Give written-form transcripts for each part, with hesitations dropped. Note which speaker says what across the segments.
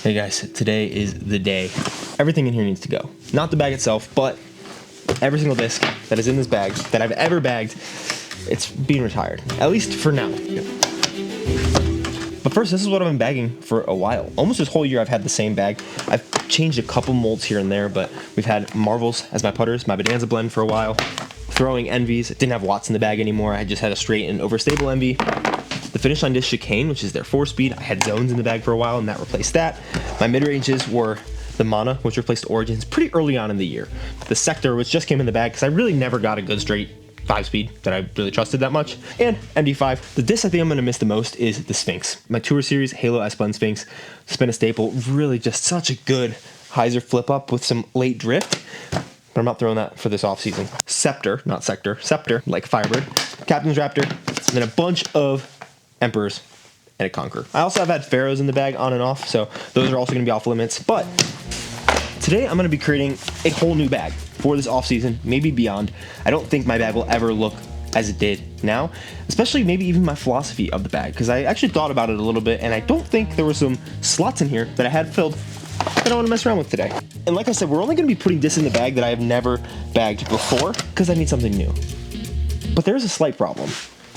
Speaker 1: Hey guys, today is the day. Everything in here needs to go. Not the bag itself, but every single disc that is in this bag that I've ever bagged, it's being retired. At least for now. But first, this is what I've been bagging for a while. Almost this whole year I've had the same bag. I've changed a couple molds here and there, but we've had Marvels as my putters, my Bodanza blend for a while. Throwing Envies, didn't have Watts in the bag anymore. I just had a straight and overstable Envy. The Finish Line Disc Chicane, which is their 4-speed. I had Zones in the bag for a while, and that replaced that. My mid-ranges were the Mana, which replaced Origins pretty early on in the year. The Sector, which just came in the bag, because I really never got a good straight 5-speed that I really trusted that much. And MD5. The disc I think I'm going to miss the most is the Sphinx. My Tour Series Halo S-Blend Sphinx. It's been a staple. Really just such a good hyzer flip-up with some late drift. But I'm not throwing that for this off-season. Scepter, not Sector. Scepter, like Firebird. Captain's Raptor. And then a bunch of Emperors and a Conqueror. I also have had Pharaohs in the bag on and off, so those are also going to be off limits. But today I'm going to be creating a whole new bag for this off season, maybe beyond. I don't think my bag will ever look as it did now, especially maybe even my philosophy of the bag, because I actually thought about it a little bit, and I don't think there were some slots in here that I had filled that I want to mess around with today. And like I said, we're only going to be putting this in the bag that I have never bagged before, because I need something new. But there's a slight problem,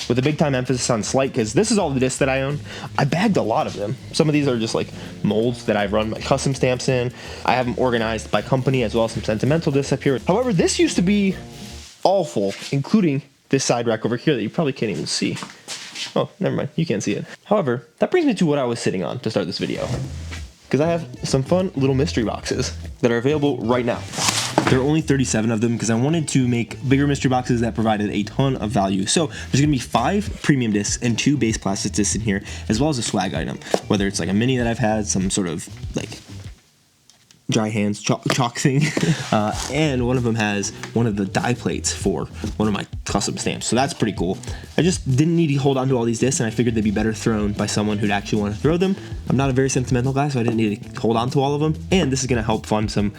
Speaker 1: with a big time emphasis on slight, because this is all the discs that I own. I bagged a lot of them. Some of these are just like molds that I've run my custom stamps in. I have them organized by company, as well as some sentimental discs up here. However, this used to be all full, including this side rack over here that you probably can't even see. Oh, never mind, you can't see it. However, that brings me to what I was sitting on to start this video, because I have some fun little mystery boxes that are available right now. There are only 37 of them because I wanted to make bigger mystery boxes that provided a ton of value. So there's going to be 5 premium discs and 2 base plastic discs in here, as well as a swag item. Whether it's like a mini that I've had, some sort of like dry hands chalk thing, and one of them has one of the die plates for one of my custom stamps. So that's pretty cool. I just didn't need to hold on to all these discs, and I figured they'd be better thrown by someone who'd actually want to throw them. I'm not a very sentimental guy, so I didn't need to hold on to all of them. And this is going to help fund some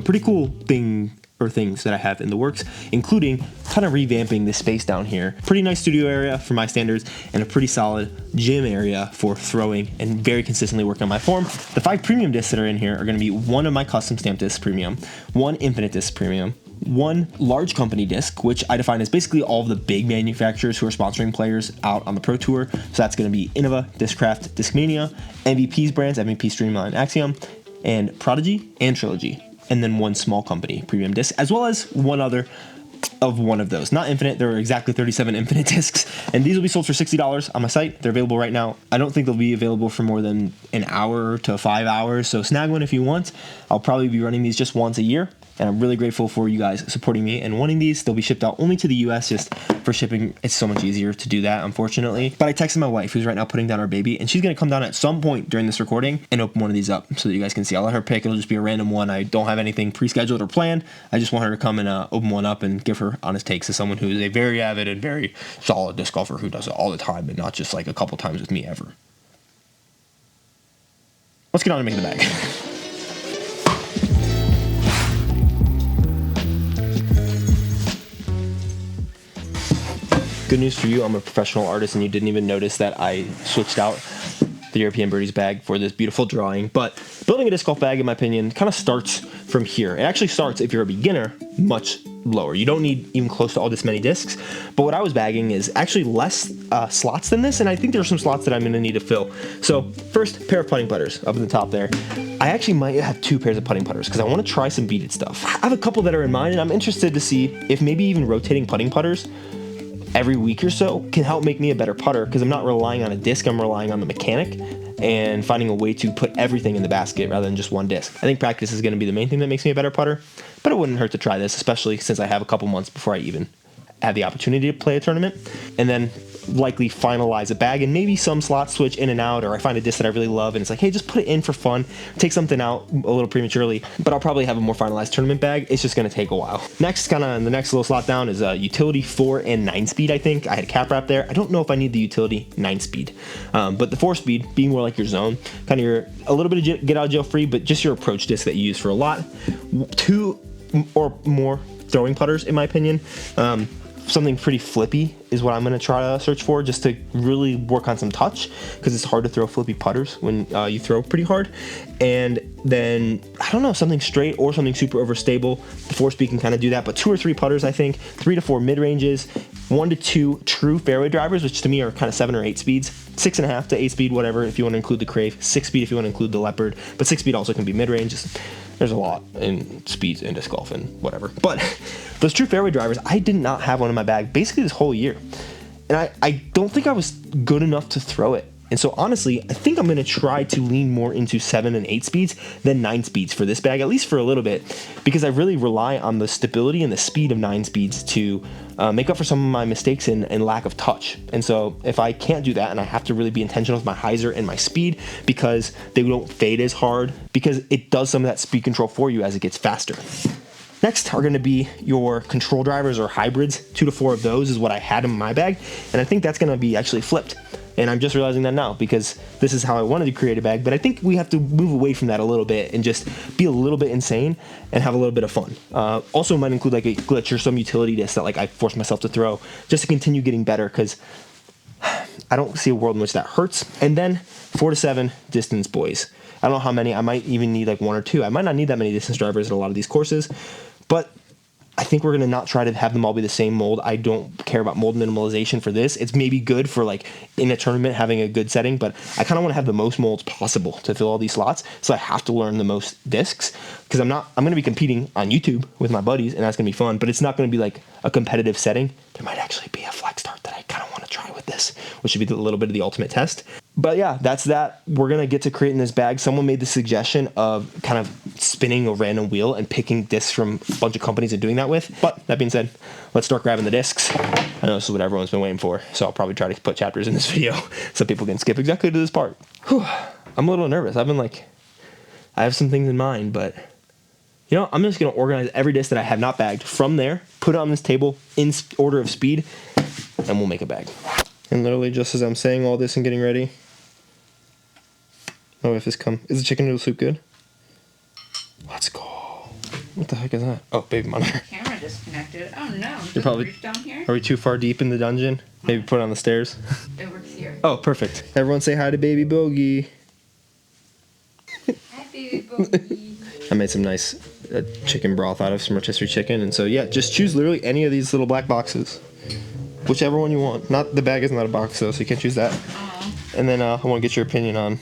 Speaker 1: pretty cool things that I have in the works, including kind of revamping this space down here. Pretty nice studio area for my standards, and a pretty solid gym area for throwing and very consistently working on my form. The 5 premium discs that are in here are going to be one of my custom stamp discs premium, one infinite disc premium, one large company disc, which I define as basically all of the big manufacturers who are sponsoring players out on the Pro Tour. So that's going to be Innova, Discraft, Discmania, MVP's brands, MVP Streamline, Axiom, and Prodigy, and Trilogy. And then one small company premium disc, as well as one other of one of those. Not infinite, there are exactly 37 infinite discs, and these will be sold for $60 on my site. They're available right now. I don't think they'll be available for more than an hour to 5 hours, so snag one if you want. I'll probably be running these just once a year, and I'm really grateful for you guys supporting me and wanting these. They'll be shipped out only to the US, just for shipping. It's so much easier to do that, unfortunately. But I texted my wife, who's right now putting down our baby, and she's gonna come down at some point during this recording and open one of these up so that you guys can see. I'll let her pick. It'll just be a random one. I don't have anything pre-scheduled or planned. I just want her to come and open one up and give her honest takes as someone who is a very avid and very solid disc golfer who does it all the time and not just like a couple times with me ever. Let's get on to making the bag. Good news for you, I'm a professional artist and you didn't even notice that I switched out the European Birdies bag for this beautiful drawing. But building a disc golf bag, in my opinion, kind of starts from here. It actually starts, if you're a beginner, much lower. You don't need even close to all this many discs. But what I was bagging is actually less slots than this, and I think there are some slots that I'm going to need to fill. So first, pair of putting putters up in the top there. I actually might have 2 pairs of putting putters because I want to try some beaded stuff. I have a couple that are in mind, and I'm interested to see if maybe even rotating putting putters every week or so can help make me a better putter, because I'm not relying on a disc, I'm relying on the mechanic and finding a way to put everything in the basket rather than just one disc. I think practice is going to be the main thing that makes me a better putter, but it wouldn't hurt to try this, especially since I have a couple months before I even have the opportunity to play a tournament. And then likely finalize a bag and maybe some slot switch in and out, or I find a disc that I really love and it's like, hey, just put it in for fun, take something out a little prematurely, but I'll probably have a more finalized tournament bag. It's just going to take a while. Next, kind of the next little slot down is utility 4 and 9 speed. I think I had a cap wrap there. I don't know if I need the utility 9 speed, but the 4 speed being more like your zone, kind of your a little bit of get out of jail free, but just your approach disc that you use for a lot. 2 or more throwing putters, in my opinion. something pretty flippy is what I'm going to try to search for, just to really work on some touch, because it's hard to throw flippy putters when you throw pretty hard. And then, I don't know, something straight or something super overstable. The 4-speed can kind of do that, but 2 or 3 putters, I think, 3 to 4 mid-ranges, 1 to 2 true fairway drivers, which to me are kind of 7 or 8 speeds, 6.5 to 8 speed, whatever, if you want to include the Crave, 6 speed if you want to include the Leopard, but 6 speed also can be mid-range. There's a lot in speeds in disc golf and whatever. But those true fairway drivers, I did not have one in my bag basically this whole year. And I don't think I was good enough to throw it. And so honestly, I think I'm going to try to lean more into 7 and 8 speeds than 9 speeds for this bag, at least for a little bit, because I really rely on the stability and the speed of 9 speeds to make up for some of my mistakes and lack of touch. And so if I can't do that, and I have to really be intentional with my hyzer and my speed, because they don't fade as hard, because it does some of that speed control for you as it gets faster. Next are going to be your control drivers or hybrids. 2 to 4 of those is what I had in my bag, and I think that's going to be actually flipped. And I'm just realizing that now, because this is how I wanted to create a bag, but I think we have to move away from that a little bit and just be a little bit insane and have a little bit of fun. Also might include like a glitch or some utility disc that like I force myself to throw just to continue getting better, because I don't see a world in which that hurts. And then 4 to 7 distance boys. I don't know how many. I might even need like 1 or 2. I might not need that many distance drivers at a lot of these courses, but I think we're going to not try to have them all be the same mold. I don't care about mold minimalization for this. It's maybe good for like in a tournament having a good setting, but I kind of want to have the most molds possible to fill all these slots. So I have to learn the most discs, because I'm going to be competing on YouTube with my buddies, and that's going to be fun, but it's not going to be like a competitive setting. There might actually be a flex start that I kind of want to try with this, which should be a little bit of the ultimate test. But yeah, that's that. We're going to get to creating this bag. Someone made the suggestion of kind of spinning a random wheel and picking discs from a bunch of companies and doing that with. But that being said, let's start grabbing the discs. I know this is what everyone's been waiting for, so I'll probably try to put chapters in this video so people can skip exactly to this part. Whew. I'm a little nervous. I have some things in mind, but you know, I'm just going to organize every disc that I have not bagged from there, put it on this table in order of speed, and we'll make a bag. And literally just as I'm saying all this and getting ready, oh, if this is the chicken noodle soup good? Let's go. What the heck is that? Oh, baby monitor.
Speaker 2: Camera disconnected. Oh no.
Speaker 1: You're probably
Speaker 2: down here.
Speaker 1: Are we too far deep in the dungeon? Maybe put it on the stairs.
Speaker 2: It works here.
Speaker 1: Oh, perfect. Everyone say hi to baby Bogey.
Speaker 2: Hi, baby Bogey.
Speaker 1: I made some nice chicken broth out of some rotisserie chicken, and so yeah, just choose literally any of these little black boxes, whichever one you want. Not the bag is not a box though, so you can't choose that. Aww. And then I want to get your opinion on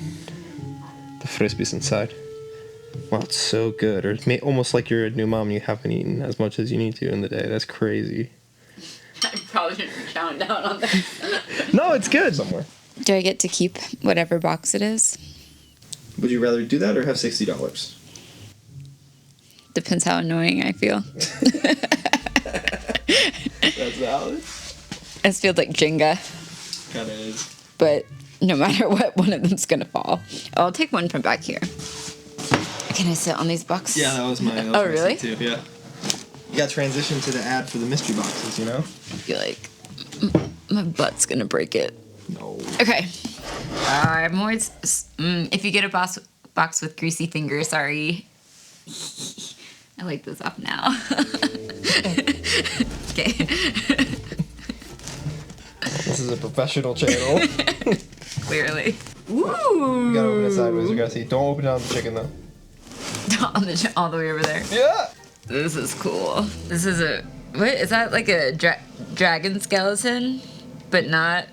Speaker 1: the frisbees inside. Wow, it's so good. Or it's almost like you're a new mom and you haven't eaten as much as you need to in the day. That's crazy.
Speaker 2: I probably shouldn't be chowing down on this.
Speaker 1: No, it's good. Somewhere.
Speaker 3: Do I get to keep whatever box it is?
Speaker 1: Would you rather do that or have $60?
Speaker 3: Depends how annoying I feel.
Speaker 1: That's valid.
Speaker 3: This feels like Jenga.
Speaker 1: Kinda is.
Speaker 3: But no matter what, one of them's gonna fall. I'll take one from back here. Can I sit on these boxes?
Speaker 1: Yeah, that was my.
Speaker 3: Oh, really?
Speaker 1: Too. Yeah. You got transition to the ad for the mystery boxes, you know?
Speaker 3: I feel like my butt's gonna break it.
Speaker 1: No.
Speaker 3: Okay. I'm always. If you get a box with greasy fingers, sorry. I like this off now. Okay.
Speaker 1: This is a professional channel.
Speaker 3: Clearly. Ooh.
Speaker 1: You gotta open it sideways. We gotta see. Don't open it on the chicken though.
Speaker 3: All the way over there.
Speaker 1: Yeah.
Speaker 3: This is cool. This is what is that, like a dragon skeleton, but not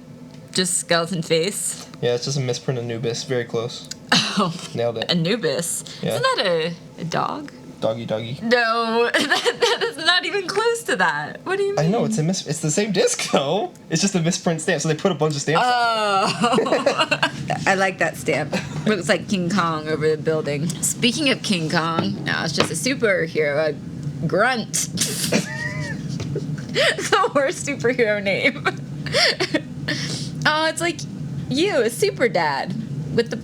Speaker 3: just skeleton face?
Speaker 1: Yeah, it's just a misprint Anubis. Very close.
Speaker 3: Oh,
Speaker 1: nailed it.
Speaker 3: Anubis.
Speaker 1: Yeah.
Speaker 3: Isn't that a dog?
Speaker 1: Doggy.
Speaker 3: No, that is not even close to that. What do you mean?
Speaker 1: I know it's it's the same disc though. It's just a misprint stamp, so they put a bunch of stamps.
Speaker 3: Oh, I like that stamp. Looks like King Kong over the building. Speaking of King Kong, no, it's just a superhero, a grunt. The worst superhero name. Oh, it's like you, a super dad with the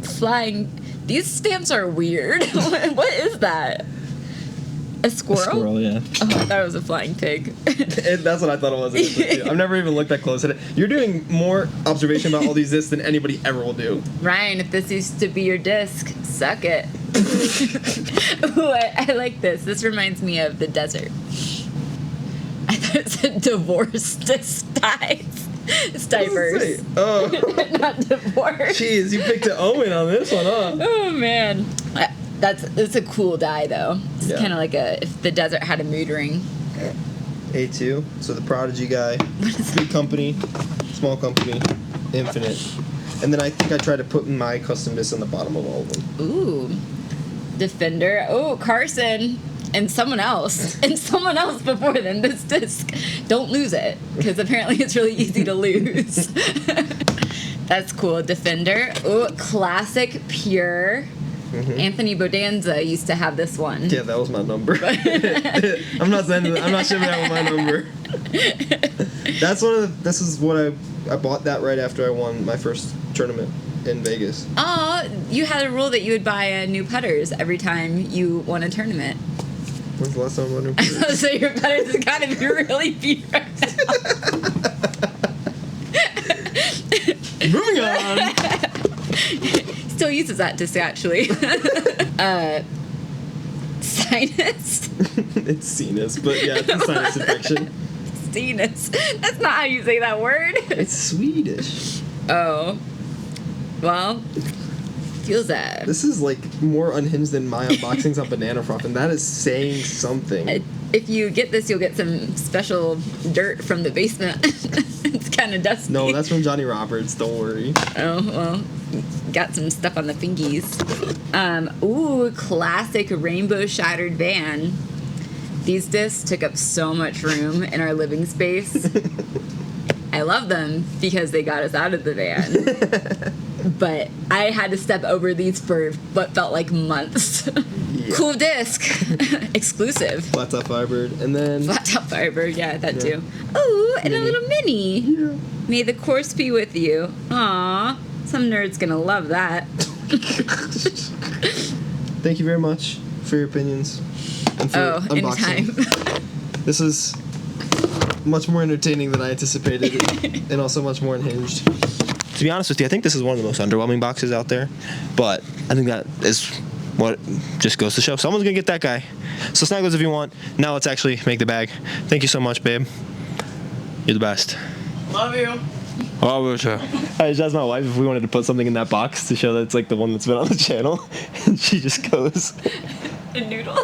Speaker 3: flying. These stamps are weird. What is that? A squirrel?
Speaker 1: A squirrel, yeah.
Speaker 3: Oh, I thought it was a flying pig.
Speaker 1: That's what I thought it was. I've never even looked that close at it. You're doing more observation about all these discs than anybody ever will do.
Speaker 3: Ryan, if this used to be your disc, suck it. Ooh, I like this. This reminds me of the desert. I thought it said Divorce disc dies. It's diverse.
Speaker 1: Oh,
Speaker 3: Not divorce.
Speaker 1: jeez, you picked an Owen on this one, huh?
Speaker 3: Oh man, it's a cool die though. It's
Speaker 1: Yeah.
Speaker 3: kind of like if the desert had a mood ring.
Speaker 1: A2, so the Prodigy guy, big company, small company, infinite. And then I think I tried to put my custom disc on the bottom of all of them.
Speaker 3: Ooh, Defender. Oh, Carson. And someone else. And someone else before them. This disc. Don't lose it. Because apparently it's really easy to lose. That's cool. Defender. Oh, classic pure.
Speaker 1: Mm-hmm.
Speaker 3: Anthony Bodanza used to have this one.
Speaker 1: Yeah, that was my number. I'm not shipping that with my number. This is what I bought that right after I won my first tournament in Vegas.
Speaker 3: Oh, you had a rule that you would buy new putters every time you won a tournament.
Speaker 1: When's the last time I won a
Speaker 3: So your putters has got to be really pure right now.
Speaker 1: Moving on.
Speaker 3: Still uses that disc actually. Sinus.
Speaker 1: It's sinus, but yeah, it's a sinus infection.
Speaker 3: Sinus. That's not how you say that word.
Speaker 1: It's Swedish.
Speaker 3: Oh. Well, feels that.
Speaker 1: This is like more unhinged than my unboxings on Banana Froth, and that is saying something.
Speaker 3: If you get this, you'll get some special dirt from the basement. It's kind of dusty.
Speaker 1: No, that's from Johnny Roberts. Don't worry.
Speaker 3: Oh, well, got some stuff on the fingies. Ooh, classic rainbow shattered van. These discs took up so much room in our living space. I love them because they got us out of the van. But I had to step over these for what felt like months. Yeah. Cool disc. Exclusive.
Speaker 1: Flat top fibered, and then
Speaker 3: Flat top fiber, yeah, that too. Ooh, and
Speaker 1: Mini.
Speaker 3: a little mini.
Speaker 1: Yeah.
Speaker 3: May the course be with you. Aw, some nerd's gonna love that.
Speaker 1: Thank you very much for your opinions and for unboxing.
Speaker 3: anytime.
Speaker 1: This is much more entertaining than I anticipated, and also much more unhinged. To be honest with you, I think this is one of the most underwhelming boxes out there, but I think that is what just goes to show. Someone's gonna get that guy. So snag those if you want. Now let's actually make the bag. Thank you so much, babe. You're the best.
Speaker 2: Love you.
Speaker 1: Oh, sure. I just asked my wife if we wanted to put something in that box to show that it's like the one that's been on the channel, and she just goes,
Speaker 3: A noodle.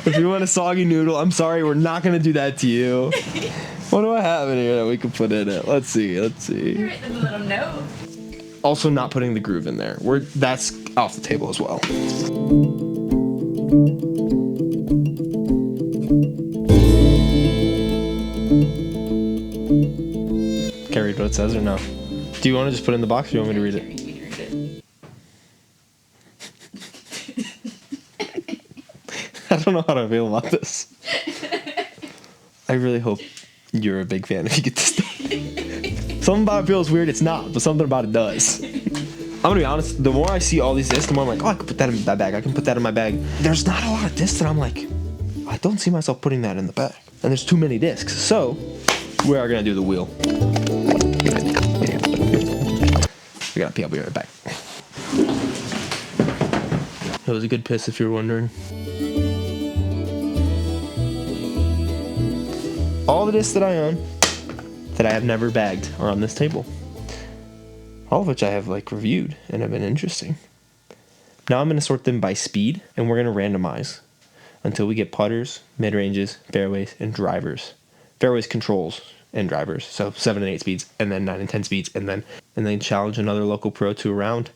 Speaker 1: if you want a soggy noodle, I'm sorry, we're not gonna do that to you. What do I have in here that we can put in it? Let's see.
Speaker 3: Write them a little note.
Speaker 1: Also not putting the groove in there. That's off the table as well. Can I read what it says or no? Do you want to just put it in the box or do you want me to read it? I don't know how to feel about this. I really hope you're a big fan if you get this done. Something about it feels weird, it's not, but something about it does. I'm gonna be honest, the more I see all these discs, the more I'm like, oh, I can put that in that bag, I can put that in my bag. There's not a lot of discs that I'm like, I don't see myself putting that in the bag. And there's too many discs, so we are gonna do the wheel. We gotta pee, I'll be right back. It was a good piss if you were wondering. All the discs that I own that I have never bagged are on this table. All of which I have like reviewed and have been interesting. Now I'm going to sort them by speed and we're going to randomize until we get putters, mid-ranges, fairways, and drivers. Fairways, controls, and drivers. So 7 and 8 speeds and then 9 and 10 speeds and then challenge another local pro to a round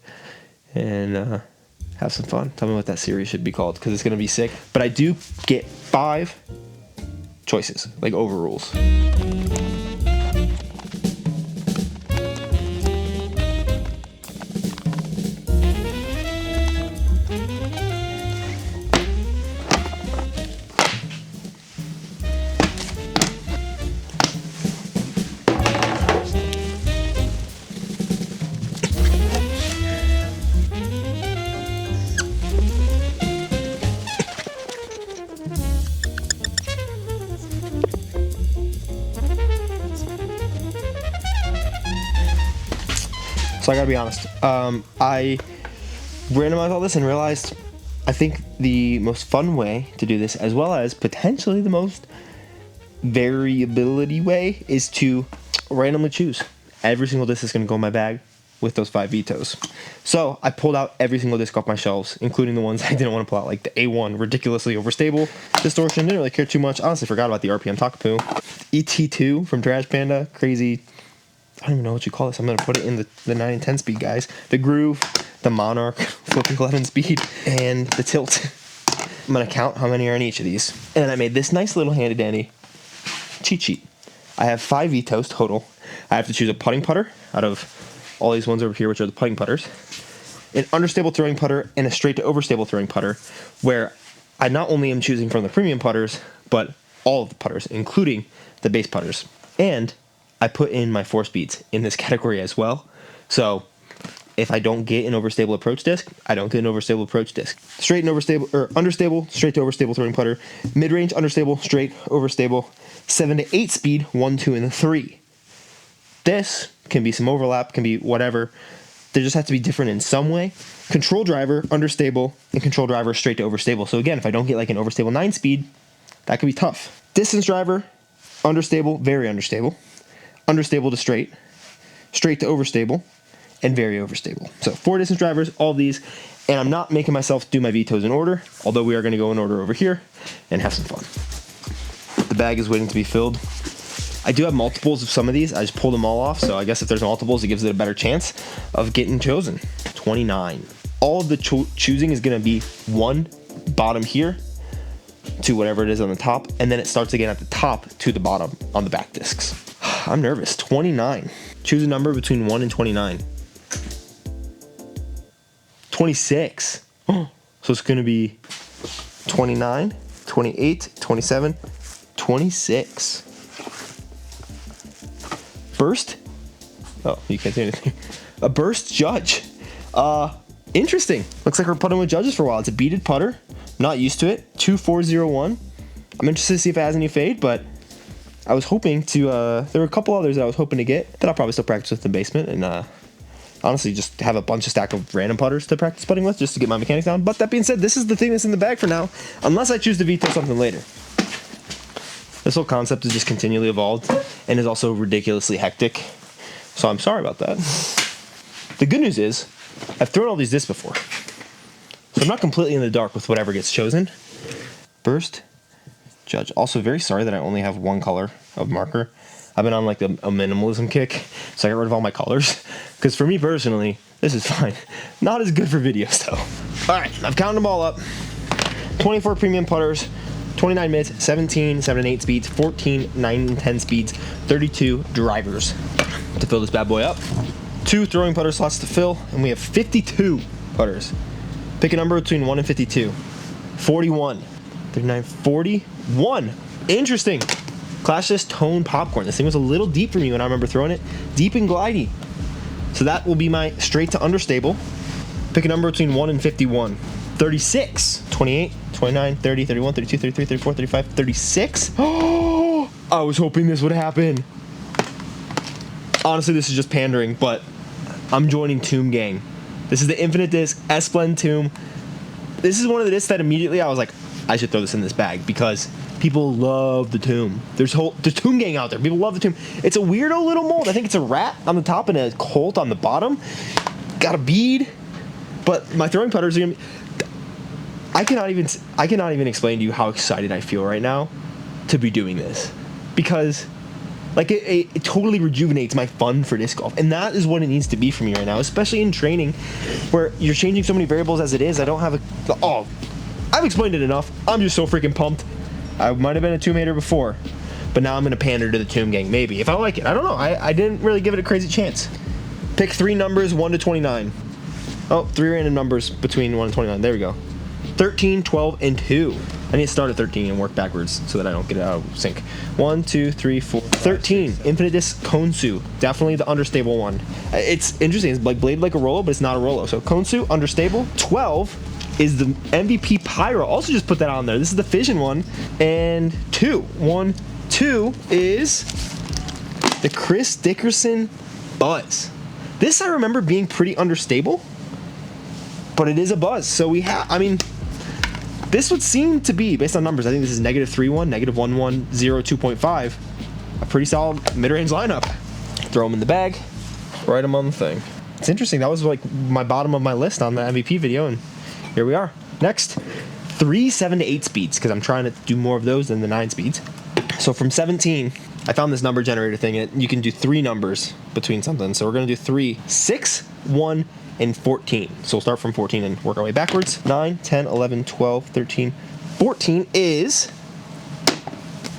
Speaker 1: and have some fun. Tell me what that series should be called because it's going to be sick. But I do get 5 choices, like overrules. So I gotta be honest. I randomized all this and realized I think the most fun way to do this, as well as potentially the most variability way, is to randomly choose. Every single disc is going to go in my bag with those 5 vetoes. So I pulled out every single disc off my shelves, including the ones I didn't want to pull out, like the A1, ridiculously overstable distortion. Didn't really care too much. Honestly, forgot about the RPM Takapoo. ET2 from Trash Panda, crazy. I don't even know what you call this. I'm going to put it in the 9 and 10 speed, guys. The Groove, the Monarch, flipping 11 speed, and the Tilt. I'm going to count how many are in each of these. And then I made this nice little handy dandy cheat sheet. I have 5 vetoes total. I have to choose a putting putter out of all these ones over here, which are the putting putters, an understable throwing putter, and a straight to overstable throwing putter, where I not only am choosing from the premium putters, but all of the putters, including the base putters. And I put in my 4 speeds in this category as well. So if I don't get an overstable approach disc, I don't get an overstable approach disc. Straight and overstable, or understable, straight to overstable throwing putter, mid-range, understable, straight, overstable, 7 to 8 speed, 1, 2, and 3. This can be some overlap, can be whatever. They just have to be different in some way. Control driver, understable, and control driver, straight to overstable. So again, if I don't get like an overstable 9 speed, that could be tough. Distance driver, understable, very understable. Understable to straight, straight to overstable, and very overstable. So 4 distance drivers, all these, and I'm not making myself do my vetoes in order, although we are going to go in order over here and have some fun. The bag is waiting to be filled. I do have multiples of some of these. I just pulled them all off, so I guess if there's multiples, it gives it a better chance of getting chosen. 29. All of the choosing is going to be 1 bottom here to whatever it is on the top, and then it starts again at the top to the bottom on the back discs. I'm nervous. 29. Choose a number between 1 and 29. 26. So it's going to be 29, 28, 27, 26. Burst? Oh, you can't see anything. A burst judge. Interesting. Looks like we're putting with judges for a while. It's a beaded putter. Not used to it. 2401. I'm interested to see if it has any fade, but I was hoping to, there were a couple others that I was hoping to get that I'll probably still practice with in the basement, and honestly just have a bunch of stack of random putters to practice putting with just to get my mechanics down. But that being said, this is the thing that's in the bag for now, unless I choose to veto something later. This whole concept is just continually evolved and is also ridiculously hectic, so I'm sorry about that. The good news is, I've thrown all these discs before, so I'm not completely in the dark with whatever gets chosen. Burst judge. Also very sorry that I only have 1 color of marker. I've been on like a minimalism kick, so I got rid of all my colors, because for me personally, this is fine. Not as good for videos though. Alright, I've counted them all up. 24 premium putters, 29 mids, 17 7 and 8 speeds, 14 9 and 10 speeds, 32 drivers to fill this bad boy up. 2 throwing putter slots to fill, and we have 52 putters. Pick a number between 1 and 52. 41, 39, 41. Interesting. Clash this tone popcorn. This thing was a little deep for me when I remember throwing it. Deep and glidey. So that will be my straight to understable. Pick a number between 1 and 51. 36, 28, 29, 30, 31, 32, 33, 34, 35, 36. Oh, I was hoping this would happen. Honestly, this is just pandering, but I'm joining Tomb Gang. This is the Infinite Disc S-Blend Tomb. This is one of the discs that immediately I was like, I should throw this in this bag because people love the Tomb. There's Tomb Gang out there. People love the Tomb. It's a weirdo little mold. I think it's a rat on the top and a colt on the bottom. Got a bead. But my throwing putters are gonna be, I cannot even explain to you how excited I feel right now to be doing this, because like it totally rejuvenates my fun for disc golf, and that is what it needs to be for me right now, especially in training where you're changing so many variables as it is. I don't have I've explained it enough. I'm just so freaking pumped. I might have been a Tomb hater before, but now I'm gonna pander to the Tomb Gang, maybe, if I like it. I don't know. I didn't really give it a crazy chance. Pick 3 numbers 1 to 29. Oh, 3 random numbers between 1 and 29. There we go. 13, 12, and 2. I need to start at 13 and work backwards so that I don't get it out of sync. 1, 2, 3, 4. 13. Infinite Disc Konsu. Definitely the understable one. It's interesting. It's like bladed like a Rolo, but it's not a Rolo. So Konsu, understable. 12 is the MVP Pyro. Also just put that on there. This is the Fission one. And 2 is the Chris Dickerson Buzz. This I remember being pretty understable, but it is a Buzz. So we have, I mean, This would seem to be, based on numbers, I think this is -3-1, -1-1, 0, 2.5. A pretty solid mid-range lineup. Throw them in the bag, write them on the thing. It's interesting. That was like my bottom of my list on the MVP video, and here we are. Next, 3 7 to 8 speeds, because I'm trying to do more of those than the 9 speeds. So from 17, I found this number generator thing, and you can do 3 numbers between something. So we're going to do 3, 6, 1, and 14. So we'll start from 14 and work our way backwards. 9, 10, 11, 12, 13, 14 is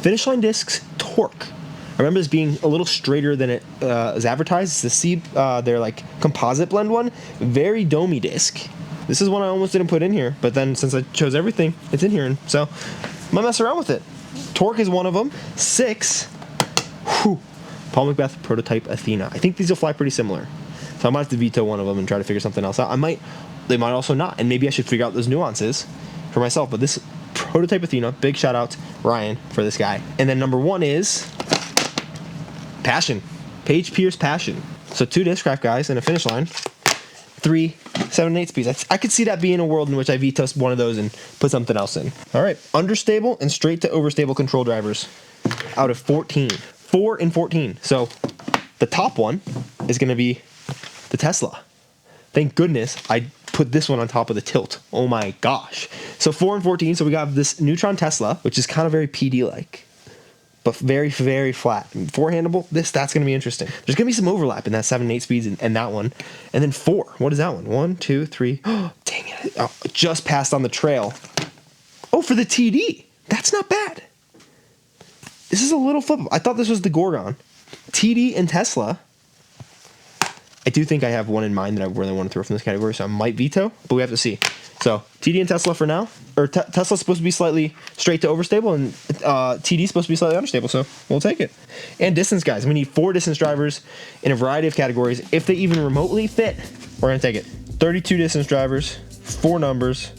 Speaker 1: Finish Line Discs Torque. I remember this being a little straighter than it is advertised. It's the C, their like composite blend one. Very domey disc. This is one I almost didn't put in here, but then since I chose everything, it's in here, and so I'm gonna mess around with it. Torque is one of them. 6, Paul Macbeth Prototype Athena. I think these will fly pretty similar, so I might have to veto one of them and try to figure something else out. They might also not, and maybe I should figure out those nuances for myself. But this Prototype Athena, big shout out Ryan for this guy. And then number 1 is Passion, Paige Pierce Passion. So 2 Discraft guys and a Finish Line. 3 7 and 8 speeds. I could see that being a world in which I veto one of those and put something else in. All right, understable and straight to overstable control drivers out of 14. 4 and 14. So the top one is going to be the Tesla. Thank goodness I put this one on top of the Tilt. Oh my gosh. So 4 and 14. So we got this Neutron Tesla, which is kind of very PD-like, but very, very flat. 4-handable, that's going to be interesting. There's going to be some overlap in that 7 and 8 speeds and that one. And then 4, what is that one? 1, 2, 3. Oh, dang it. Oh, just passed on the trail. Oh, for the TD. That's not bad. This is a little flip. I thought this was the Gorgon. TD and Tesla. I do think I have one in mind that I really want to throw from this category, so I might veto, but we have to see. So TD and Tesla for now. Or Tesla's supposed to be slightly straight to overstable, and TD's supposed to be slightly understable, so we'll take it. And distance guys. We need 4 distance drivers in a variety of categories. If they even remotely fit, we're going to take it. 32 distance drivers, 4 numbers.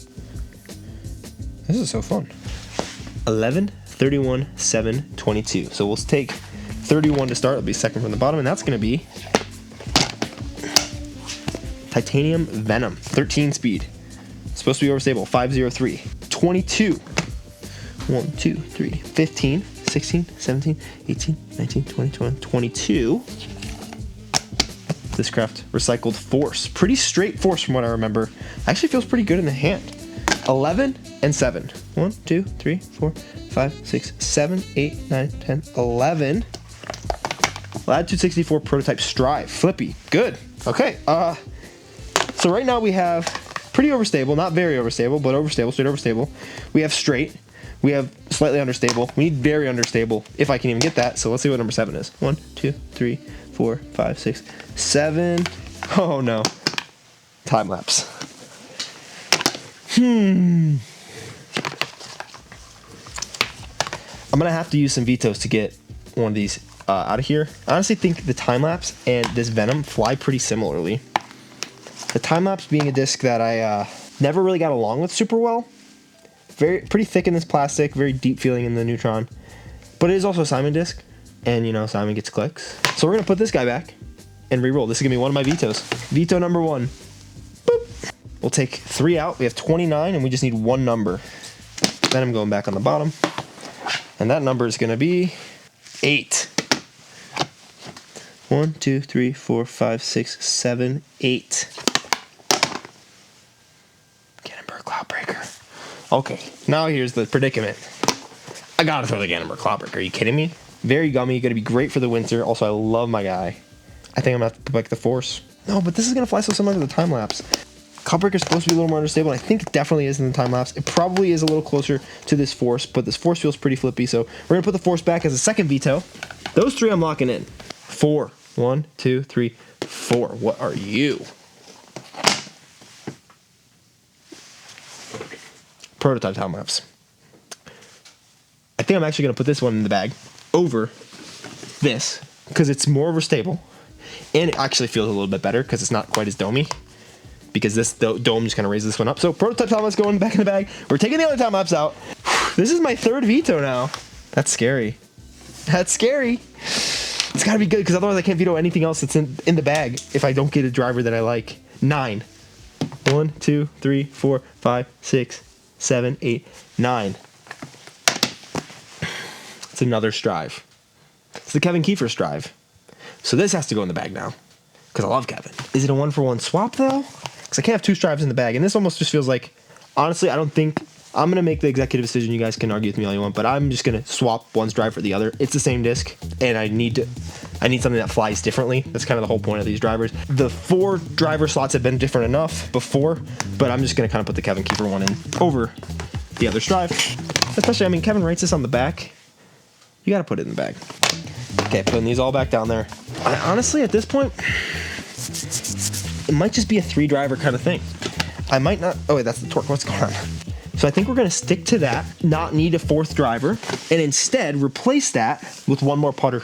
Speaker 1: This is so fun. 11, 31, 7, 22. So we'll take 31 to start. It'll be second from the bottom, and that's going to be Titanium Venom, 13 speed. Supposed to be overstable, 503. 22. 1, 2, 3, 15, 16, 17, 18, 19, 20, 21, 22. This craft recycled Force. Pretty straight Force from what I remember. Actually feels pretty good in the hand. 11 and 7. 1, 2, 3, 4, 5, 6, 7, 8, 9, 10, 11. Lad 264 Prototype Strive. Flippy. Good. Okay. So right now we have pretty overstable, not very overstable, but overstable, straight overstable. We have straight. We have slightly understable. We need very understable, if I can even get that. So let's see what number 7 is. 1, 2, 3, 4, 5, 6, 7. Oh no. Time lapse. I'm gonna have to use some vetoes to get one of these out of here. I honestly think the time lapse and this Venom fly pretty similarly. The time lapse being a disc that I never really got along with super well. Pretty thick in this plastic, very deep feeling in the Neutron. But it is also a Simon disc, and you know, Simon gets clicks. So we're gonna put this guy back and re-roll. This is gonna be one of my vetoes. Veto number 1. Boop. We'll take 3 out. We have 29, and we just need 1 number. Then I'm going back on the bottom. And that number is gonna be 8. 1, 2, 3, 4, 5, 6, 7, 8. Gannonburg Cloudbreaker. Okay, now here's the predicament. I gotta throw the Gannonburg Cloudbreaker. Are you kidding me? Very gummy, gonna be great for the winter. Also, I love my guy. I think I'm gonna have to put back the Force. No, but this is gonna fly so similar to the time lapse. Cloudbreaker is supposed to be a little more understable, and I think it definitely is in the time lapse. It probably is a little closer to this Force, but this Force feels pretty flippy, so we're gonna put the Force back as a second veto. Those 3 I'm locking in. 4. 1, 2, 3, 4. What are you? Prototype time lapse. I think I'm actually going to put this one in the bag over this because it's more overstable, and it actually feels a little bit better because it's not quite as domey. Because this dome just kind of raises this one up. So prototype time lapse going back in the bag. We're taking the other time lapse out. This is my 3rd veto now. That's scary. That's scary. It's got to be good because otherwise I can't veto anything else that's in the bag if I don't get a driver that I like. 9. 1, 2, 3, 4, 5, 6, 7, 8, 9. It's another Strive. It's the Kevin Kiefer Strive. So this has to go in the bag now, because I love Kevin. Is it a 1-for-1 swap, though? Because I can't have 2 Strives in the bag, and this almost just feels like, honestly, I don't think, I'm going to make the executive decision. You guys can argue with me all you want, but I'm just going to swap one Strive for the other. It's the same disc, and I need something that flies differently. That's kind of the whole point of these drivers. The 4 driver slots have been different enough before, but I'm just going to kind of put the Kevin Kiefer one in over the other Strive. Especially, I mean, Kevin writes this on the back. You got to put it in the bag. Okay, putting these all back down there. Honestly, at this point, it might just be a 3-driver kind of thing. I might not... Oh, wait, that's the torque. What's going on? So I think we're going to stick to that, not need a 4th driver, and instead replace that with one more putter.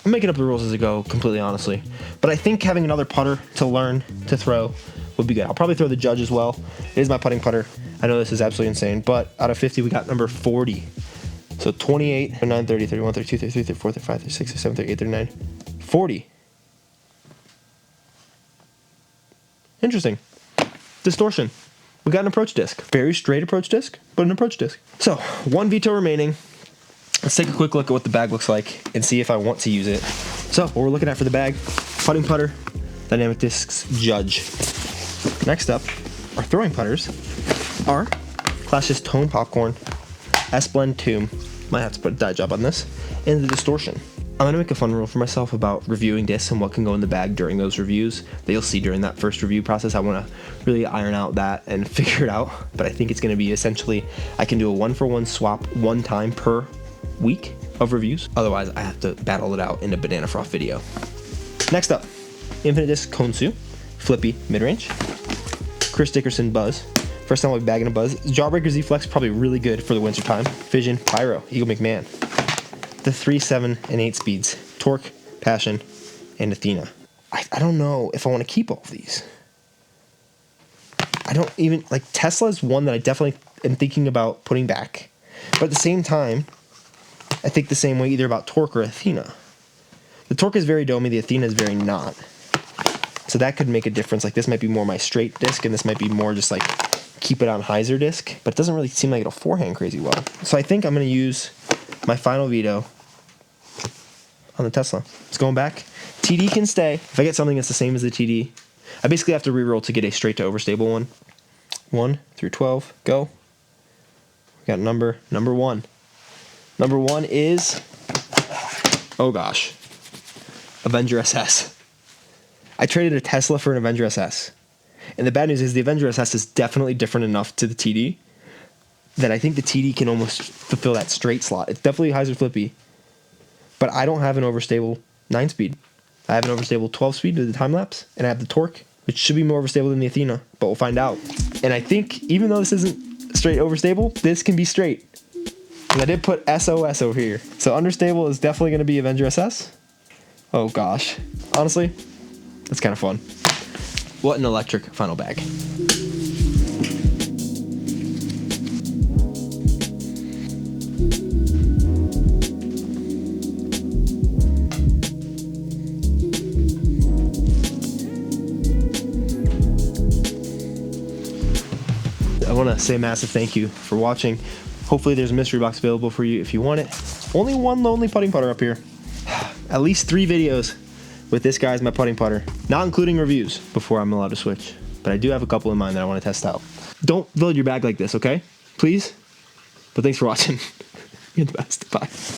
Speaker 1: I'm making up the rules as I go, completely honestly. But I think having another putter to learn to throw would be good. I'll probably throw the Judge as well. It is my putting putter. I know this is absolutely insane, but out of 50, we got number 40. So 28, 29, 30, 31, 32, 33, 34, 35, 36, 37, 38, 39, 40. Interesting. Distortion. We got an approach disc. Very straight approach disc, but an approach disc. So, 1 veto remaining. Let's take a quick look at what the bag looks like and see if I want to use it. So, what we're looking at for the bag, putting putter, Dynamic Discs Judge. Next up, our throwing putters are Clash's Tone Popcorn, S-Blend Tomb, might have to put a dye job on this, and the Distortion. I'm going to make a fun rule for myself about reviewing discs and what can go in the bag during those reviews that you'll see during that first review process. I want to really iron out that and figure it out, but I think it's going to be essentially I can do a 1-for-1 swap 1 time per week of reviews. Otherwise, I have to battle it out in a Banana Froth video. Next up, Infinite Disc Konsu, Flippy Midrange, Chris Dickerson Buzz. First time I'll be bagging a Buzz. Jawbreaker Z-Flex, probably really good for the winter time. Fission, Pyro, Eagle McMahon. The 3, 7, and 8 speeds. Torque, Passion, and Athena. I don't know if I want to keep all of these. I don't even... Like, Tesla is one that I definitely am thinking about putting back. But at the same time, I think the same way either about Torque or Athena. The Torque is very domey, the Athena is very not. So that could make a difference. Like, this might be more my straight disc, and this might be more just like keep it on hyzer disc. But it doesn't really seem like it'll forehand crazy well. So I think I'm going to use my final veto on the Tesla. It's going back. TD can stay. If I get something that's the same as the TD, I basically have to reroll to get a straight to overstable one. 1 through 12, go. We got number 1. Number 1 is, oh gosh, Avenger SS. I traded a Tesla for an Avenger SS. And the bad news is the Avenger SS is definitely different enough to the TD that I think the TD can almost fulfill that straight slot. It's definitely hyzer flippy. But I don't have an overstable 9-speed. I have an overstable 12-speed to the time lapse, and I have the Torque, which should be more overstable than the Athena, but we'll find out. And I think, even though this isn't straight overstable, this can be straight. And I did put SOS over here. So understable is definitely going to be Avenger SS. Oh gosh. Honestly, that's kind of fun. What an electric final bag. I want to say a massive thank you for watching. Hopefully there's a mystery box available for you if you want it. Only one lonely putting putter up here. At least 3 videos with this guy as my putting putter, not including reviews before I'm allowed to switch. But I do have a couple in mind that I want to test out. Don't build your bag like this, okay? Please? But thanks for watching. You're the best. Bye.